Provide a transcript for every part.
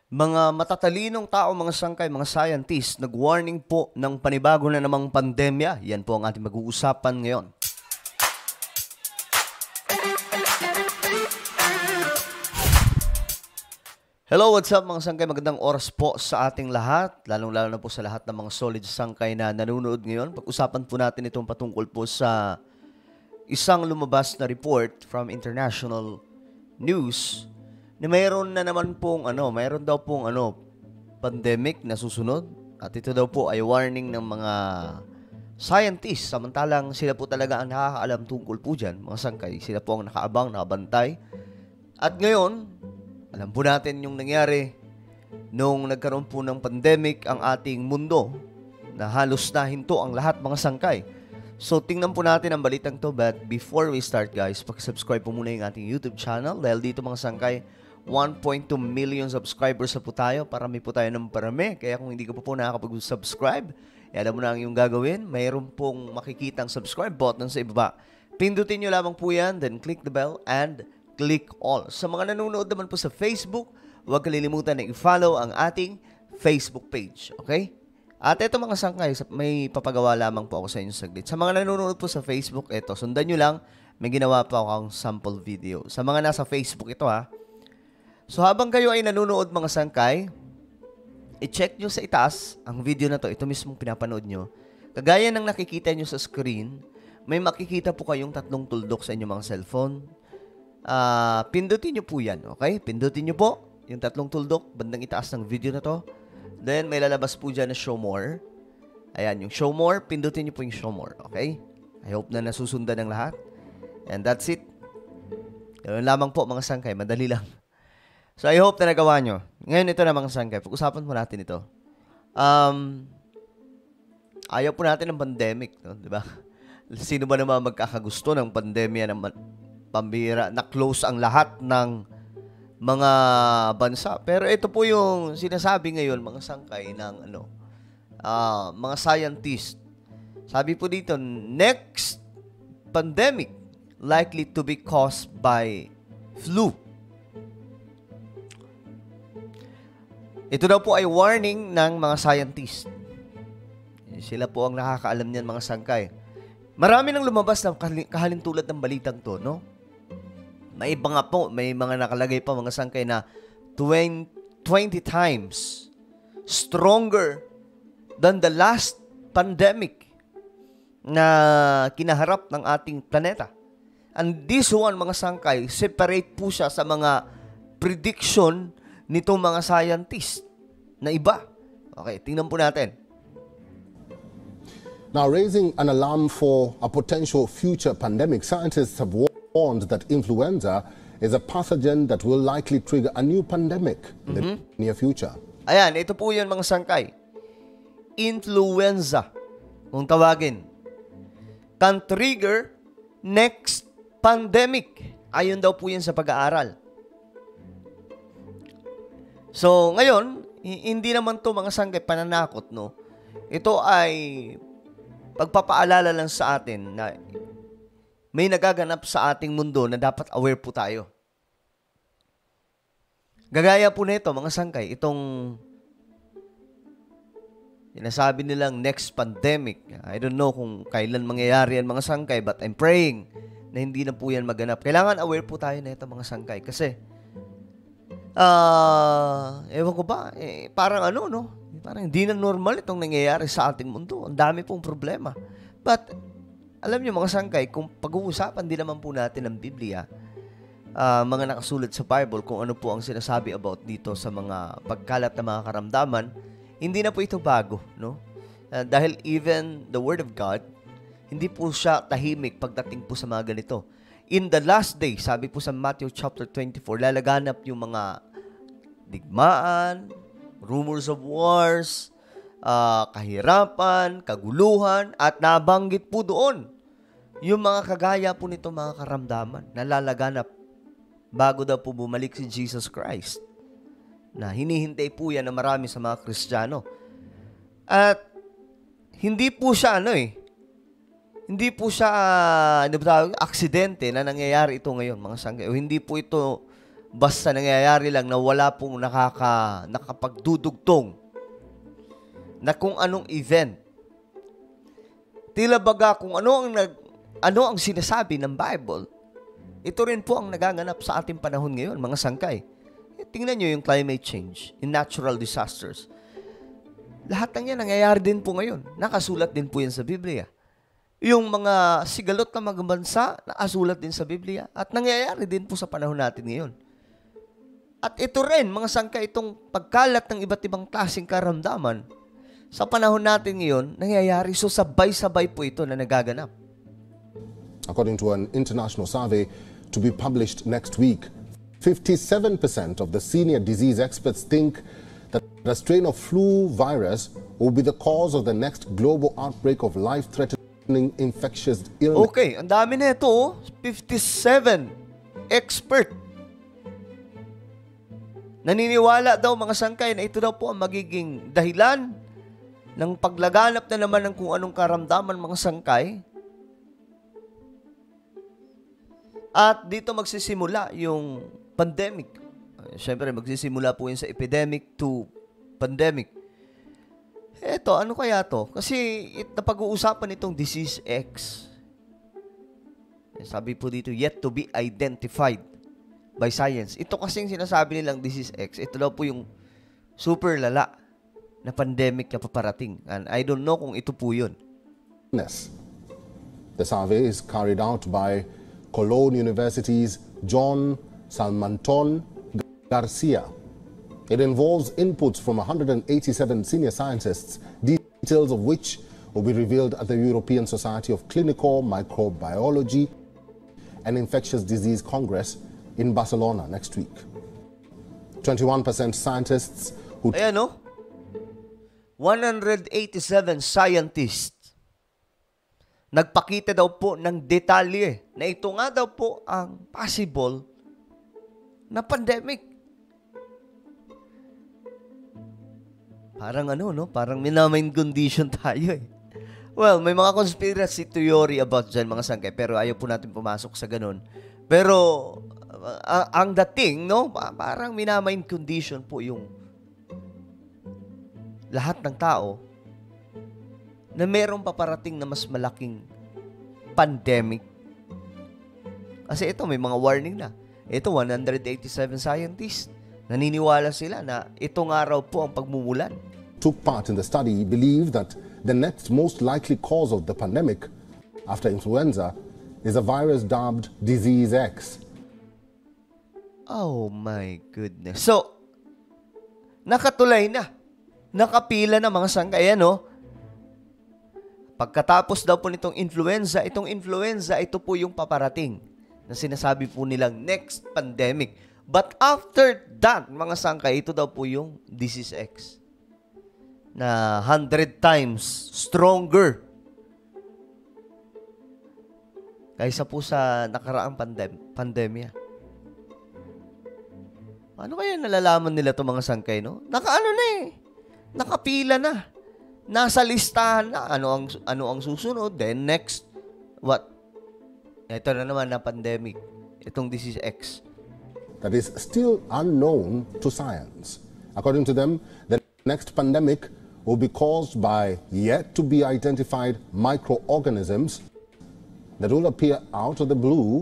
Mga matatalinong tao, mga sangkay, mga scientists, nag-warning po ng panibago na namang pandemya. Yan po ang ating mag-uusapan ngayon. Hello, what's up mga sangkay? Magandang oras po sa ating lahat, lalong-lalo na po sa lahat ng mga solid sangkay na nanonood ngayon. Pag-usapan po natin itong patungkol po sa isang lumabas na report from international news na mayroon daw pong pandemic na susunod. At ito daw po ay warning ng mga scientists. Samantalang sila po talaga ang nakakaalam tungkol po dyan, mga sangkay. Sila po ang nakaabang, nakabantay. At ngayon, alam po natin yung nangyari nung nagkaroon po ng pandemic ang ating mundo na halos na hinto ang lahat, mga sangkay. So, tingnan po natin ang balitang to. But before we start, guys, pakisubscribe po muna yung ating YouTube channel. Dahil dito, mga sangkay, 1.2 million subscribers na po tayo. Parami po tayo ng parami. Kaya kung hindi ka po nakakapag-subscribe, alam mo na ang iyong gagawin. Mayroon pong makikitang subscribe button sa ibaba. Pindutin nyo lamang po yan, then click the bell and click all. Sa mga nanonood naman po sa Facebook, huwag kalilimutan na i-follow ang ating Facebook page. Okay? At ito mga sangkay, may papagawa lamang po ako sa inyo saglit. Sa mga nanonood po sa Facebook, ito, sundan nyo lang, may ginawa pa akong sample video. Sa mga nasa Facebook, ito ha. So habang kayo ay nanonood mga sangkay, i-check nyo sa itaas ang video na to. Ito mismong pinapanood nyo. Kagaya ng nakikita nyo sa screen, may makikita po kayong tatlong tuldok sa inyong mga cellphone. Pindutin nyo po yan, okay? Pindutin nyo po yung tatlong tuldok, bandang itaas ng video na to. Then may lalabas po dyan na show more. Ayan, yung show more, pindutin nyo po yung show more, okay? I hope na nasusundan ng lahat. And that's it. Ganoon lamang po mga sangkay, madali lang. So, I hope na nagawa nyo. Ngayon, ito na mga sangkay. Pag-usapan po natin ito. Ayaw po natin ng pandemic, no? Diba? Sino ba naman magkakagusto ng pandemya na pambira, na close ang lahat ng mga bansa? Pero ito po yung sinasabi ngayon, mga sangkay, ng mga scientists. Sabi po dito, next pandemic likely to be caused by flu. Ito daw po ay warning ng mga scientists. Sila po ang nakakaalam niyan, mga sangkay. Marami nang lumabas na kahalintulad ng balitang to, no? May iba nga po, may mga nakalagay pa, mga sangkay, na 20 times stronger than the last pandemic na kinaharap ng ating planeta. And this one, mga sangkay, separate po siya sa mga prediction nitong mga scientist na iba. Okay, tingnan po natin. Now, raising an alarm for a potential future pandemic, scientists have warned that influenza is a pathogen that will likely trigger a new pandemic in the near future. Ayan, ito po yun, mga sangkay. Influenza, kung tawagin, can trigger next pandemic. Ayon daw po yan sa pag-aaral. So, ngayon, hindi naman to, mga sangkay, pananakot, no? Ito ay pagpapaalala lang sa atin na may nagaganap sa ating mundo na dapat aware po tayo. Gagaya po nito, mga sangkay, itong sinasabi nilang next pandemic. I don't know kung kailan mangyayari yan, mga sangkay, but I'm praying na hindi na po yan maganap. Kailangan aware po tayo na ito, mga sangkay, kasi ewan ko ba, parang parang hindi na normal itong nangyayari sa ating mundo. Ang dami pong problema. But, alam niyo mga sangkay, kung pag-uusapan din naman po natin ng Biblia, mga nakasulat sa Bible, kung ano po ang sinasabi about dito sa mga pagkalat na mga karamdaman, hindi na po ito bago, no? Dahil even the Word of God, hindi po siya tahimik pagdating po sa mga ganito. In the last day, sabi po sa Matthew chapter 24, lalaganap yung mga digmaan, rumors of wars, kahirapan, kaguluhan, at nabanggit po doon yung mga kagaya po nito, mga karamdaman na lalaganap bago daw po bumalik si Jesus Christ, na hinihintay po yan na marami sa mga Kristiyano. At hindi po siya hindi po siya aksidente na nangyayari ito ngayon, mga sangkay. O hindi po ito Basta nangyayari lang na wala pong nakapagdudugtong na kung anong event. Tila baga kung ano ang sinasabi ng Bible, ito rin po ang nagaganap sa ating panahon ngayon, mga sangkay. Tingnan nyo yung climate change, yung natural disasters. Lahat ng yan nangyayari din po ngayon. Nakasulat din po yan sa Biblia. Yung mga sigalot na mga bansa, nakasulat din sa Biblia. At nangyayari din po sa panahon natin ngayon. At ito rin, mga sangkay, itong pagkalat ng iba't ibang klaseng karamdaman, sa panahon natin ngayon, nangyayari. So sabay-sabay po ito na nagaganap. According to an international survey to be published next week, 57% of the senior disease experts think that a strain of flu virus will be the cause of the next global outbreak of life-threatening infectious illness. Okay, ang dami na ito, 57 expert. Naniniwala daw mga sangkay na ito daw po ang magiging dahilan ng paglaganap na naman ng kung anong karamdaman mga sangkay. At dito magsisimula yung pandemic. Siyempre, magsisimula po yun sa epidemic to pandemic. Eto, ano kaya to? Kasi napag-uusapan itong disease X. Sabi po dito, yet to be identified by science. Ito kasing sinasabi nilang disease X, ito daw po yung super lala na pandemic na paparating. And I don't know kung ito po yun. The survey is carried out by Cologne University's John Salmanton Garcia. It involves inputs from 187 senior scientists, details of which will be revealed at the European Society of Clinical Microbiology and Infectious Disease Congress in Barcelona next week. 21% scientists who... Ayan, no? 187 scientists nagpakita daw po ng detalye na ito nga daw po ang possible na pandemic. Parang ano, no? Parang minamain condition tayo eh. Well, may mga conspiracy theory about dyan, mga sangkay, pero ayaw po natin pumasok sa ganun. Pero, ang dating, no? Parang minamain condition po yung lahat ng tao na merong paparating na mas malaking pandemic. Kasi ito, may mga warning na. Ito, 187 scientists. Naniniwala sila na itong araw po ang pagmumulan. Took part in the study believe that the next most likely cause of the pandemic after influenza is a virus dubbed Disease X. Oh my goodness. So, nakatulay na. Nakapila na mga sangkay, no? Pagkatapos daw po nitong influenza, ito po yung paparating na sinasabi po nilang next pandemic. But after that, mga sangkay, ito daw po yung Disease X na 100 times stronger kaysa po sa nakaraang pandemya. Ano kaya nalalaman nila itong mga sangkay, no? Nakaano na eh. Nakapila na. Nasa listahan na. Ano ang susunod? Then next, what? Ito na naman na pandemic. Itong Disease X. That is still unknown to science. According to them, the next pandemic will be caused by yet to be identified microorganisms that will appear out of the blue,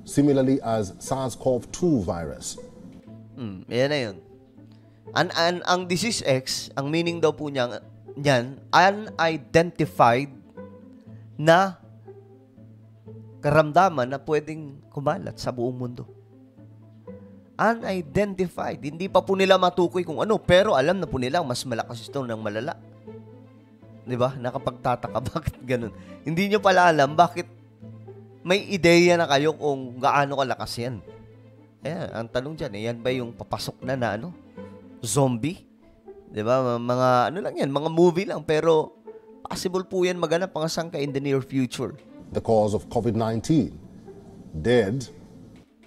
similarly as SARS-CoV-2 virus. Yan na yun. Ang Disease X, ang meaning daw po niyan, unidentified na karamdaman na pwedeng kumalat sa buong mundo. Unidentified. Hindi pa po nila matukoy kung ano, pero alam na po nila mas malakas ito ng malala. Diba? Nakapagtataka, bakit ganun? Hindi nyo pala alam bakit may ideya na kayo kung gaano kalakas yan. Ayan, ang tanong dyan, yan ba yung papasok na ano? Zombie? Diba? Mga, ano lang yan, mga movie lang, pero possible po yan maganap mga sangka in the near future. The cause of COVID-19 did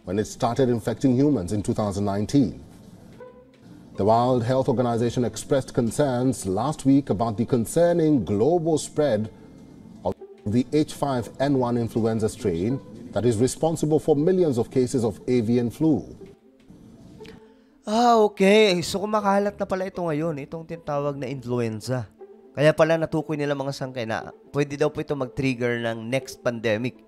when it started infecting humans in 2019. The World Health Organization expressed concerns last week about the concerning global spread of the H5N1 influenza strain that is responsible for millions of cases of avian flu. Okay. So kumakalat na pala ito ngayon, itong tinatawag na influenza. Kaya pala natukoy nila mga sangkay na pwede daw po ito mag-trigger ng next pandemic.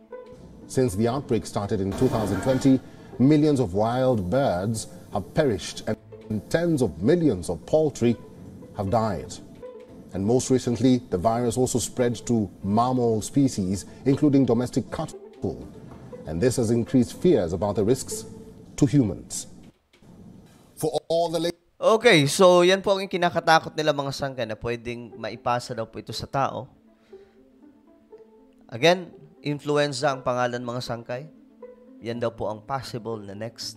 Since the outbreak started in 2020, millions of wild birds have perished and tens of millions of poultry have died. And most recently, the virus also spread to mammal species, including domestic cattle. And this has increased fears about the risks to humans. For all the Okay, so yan po ang kinakatakot nila mga sangkay na pwedeng maipasa daw po ito sa tao. Again, influenza ang pangalan mga sangkay. Yan daw po ang possible na next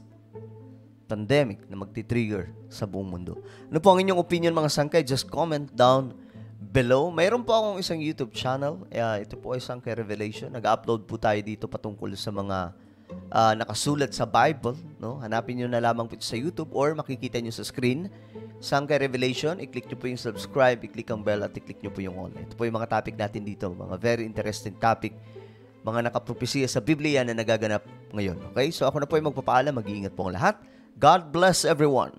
pandemic na magti-trigger sa buong mundo. Ano po ang inyong opinion mga sangkay? Just comment down below. Mayroon po akong isang YouTube channel. Ito po ay Sangkay Revelation. Nag-upload po tayo dito patungkol sa mga nakasulat sa Bible. No? Hanapin nyo na lamang po ito sa YouTube or makikita nyo sa screen. Sangkay Revelation. I-click nyo po yung subscribe, i-click ang bell at i-click nyo po yung all. Ito po yung mga topic natin dito. Mga very interesting topic. Mga nakapropesiya sa Biblia na nagaganap ngayon. Okay? So ako na po yung magpapaalam. Mag-iingat po ang lahat. God bless everyone.